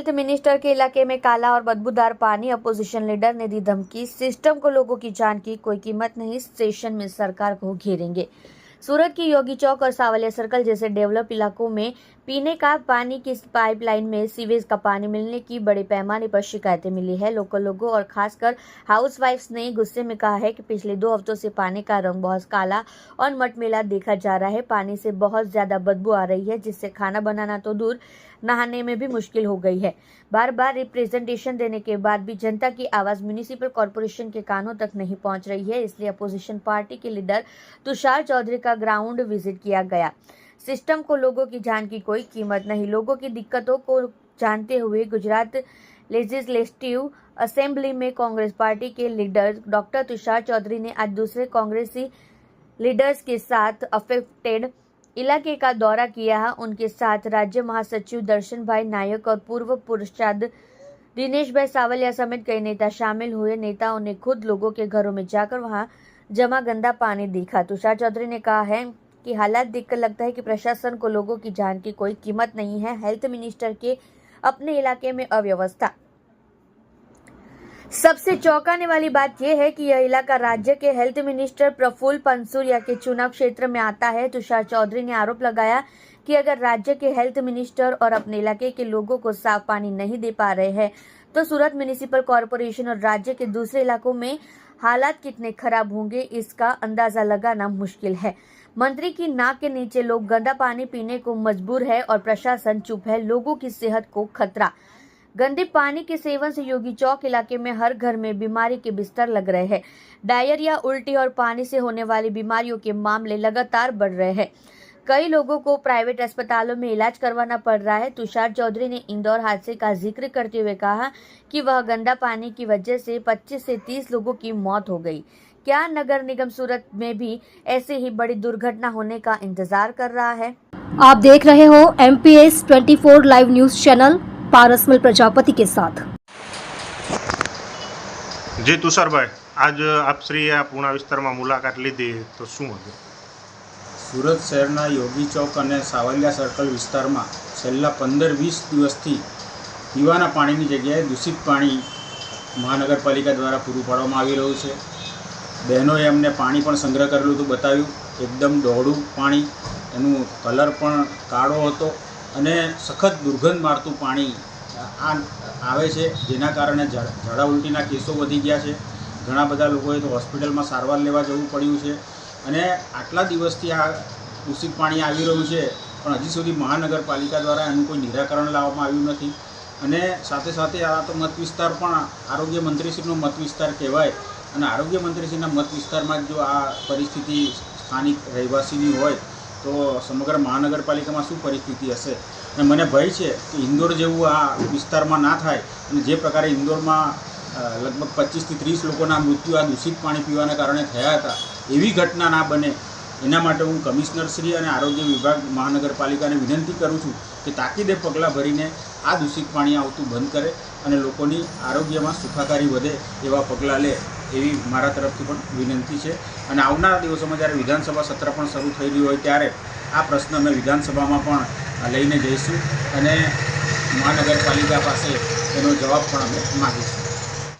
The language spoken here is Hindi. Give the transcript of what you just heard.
हेल्थ मिनिस्टर के इलाके में काला और बदबूदार पानी, अपोजिशन लीडर ने दी धमकी। सिस्टम को लोगों की जान की कोई कीमत नहीं, स्टेशन में सरकार को घेरेंगे। सूरत की योगी चौक और सावलिया सर्कल जैसे डेवलप इलाकों में पीने का पानी की पाइपलाइन में सीवेज का पानी मिलने की बड़े पैमाने पर शिकायतें मिली है। लोकल लोगों और खासकर हाउसवाइफ्स ने गुस्से में कहा है कि पिछले 2 हफ्तों से पानी का रंग बहुत काला और मटमैला देखा जा रहा है। पानी से बहुत ज्यादा बदबू आ रही है, जिससे खाना बनाना तो दूर, नहाने में भी मुश्किल हो गई है। बार बार रिप्रेजेंटेशन देने के बाद भी जनता की आवाज म्युनिसिपल कॉर्पोरेशन के कानों तक नहीं पहुंच रही है। इसलिए अपोजिशन पार्टी के लीडर तुषार चौधरी का ग्राउंड विजिट किया गया। सिस्टम को लोगों की जान की कोई कीमत नहीं। लोगों की दिक्कतों को जानते हुए गुजरात लेजिस्लेटिव असेंबली में कांग्रेस पार्टी के लीडर डॉक्टर तुषार चौधरी ने आज दूसरे कांग्रेसी लीडर्स के साथ अफेक्टेड इलाके का दौरा किया है। उनके साथ राज्य महासचिव दर्शन भाई नायक और पूर्व पार्षद दिनेश भाई सावलिया समेत कई नेता शामिल हुए। नेताओं ने खुद लोगों के घरों में जाकर वहां जमा गंदा पानी देखा। तुषार चौधरी ने कहा है कि हालात देखकर लगता है कि प्रशासन को लोगों की जान की कोई कीमत नहीं है। हेल्थ मिनिस्टर के अपने इलाके में अव्यवस्था। सबसे चौंकाने वाली बात यह है कि यह इलाका राज्य के हेल्थ मिनिस्टर प्रफुल्ल पंसुरिया के चुनाव क्षेत्र में आता है। तुषार चौधरी ने आरोप लगाया कि अगर राज्य के हेल्थ मिनिस्टर और अपने इलाके के लोगों को साफ पानी नहीं दे पा रहे हैं तो सूरत म्युनिसिपल कॉर्पोरेशन और राज्य के दूसरे इलाकों में हालात कितने खराब होंगे, इसका अंदाजा लगाना मुश्किल है। मंत्री की नाक के नीचे लोग गंदा पानी पीने को मजबूर है और प्रशासन चुप है। लोगों की सेहत को खतरा। गंदे पानी के सेवन से योगी चौक इलाके में हर घर में बीमारी के बिस्तर लग रहे हैं। डायरिया, उल्टी और पानी से होने वाली बीमारियों के मामले लगातार बढ़ रहे हैं। कई लोगों को प्राइवेट अस्पतालों में इलाज करवाना पड़ रहा है। तुषार चौधरी ने इंदौर हादसे का जिक्र करते हुए कहा कि वह गंदा पानी की वजह से 25 से 30 लोगों की मौत हो गई। क्या नगर निगम सूरत में भी ऐसे ही बड़ी दुर्घटना होने का इंतजार कर रहा है? आप देख रहे हो MPS 24 live news channel Parasmal Prajapati के साथ। जी तुषारभाई, आज आप श्री आ पूर्णा विस्तार में मुलाकात लीधी तो शू हतुं? सूरत शहरना योगी चौक और सावलिया सर्कल विस्तार में छेल्ला 15-20 दिवसथी पीवाना पानी की जगह दूषित पानी महानगरपालिका द्वारा पूरु पाडवामां आवी रह्युं छे। बहनोए अमने पाणी पण संग्रह करेલું હતું, बताव्યું एकदम डोळું पाणी, एनु कलर पण काळो हतो अने सखत दुर्गंध मारतुं पाणी आवे छे, जेना कारणे झाड़ा उल्टीना केसो वधी गया छे। घणा बधा लोकोए तो होस्पिટલમાં सारवार लेवा जवुं पड्युं छे અને આટલા દિવસથી આ દૂષિત પાણી આવી રહ્યું છે પણ હજી સુધી મહાનગરપાલિકા દ્વારા એનું કોઈ નિરાકરણ લાવવામાં આવ્યું નથી। અને સાથે સાથે આ તો મત વિસ્તાર પણ આરોગ્ય મંત્રીશ્રીનો મત વિસ્તાર કહેવાય અને આરોગ્ય મંત્રીશ્રીના મત વિસ્તારમાં જો આ પરિસ્થિતિ સ્થાનિક રહેવાસીની હોય તો સમગ્ર મહાનગરપાલિકામાં શું પરિસ્થિતિ હશે। અને મને ભય છે કે ઇન્દોર જેવું આ વિસ્તારમાં ના થાય અને જે પ્રકારે ઇન્દોરમાં लगभग 25 થી 30 લોકોના મૃત્યુ આ દૂષિત પાણી પીવાના કારણે થયા હતા, એવી ઘટના ના બને એના માટે હું કમિશનરશ્રી અને આરોગ્ય વિભાગ મહાનગરપાલિકાને વિનંતી કરું છું કે તાકીદે પગલાં ભરીને આ દૂષિત પાણી આવતું બંધ કરે અને લોકોની આરોગ્યમાં સુખાકારી વધે એવા પગલાં લે એવી મારા તરફથી પણ વિનંતી છે। અને આવનારા દિવસોમાં જ્યારે વિધાનસભા સત્ર પણ શરૂ થઈ રહ્યું હોય ત્યારે આ પ્રશ્ન અમે વિધાનસભામાં પણ લઈને જઈશું અને મહાનગરપાલિકા પાસે એનો જવાબ પણ અમે માગીશું।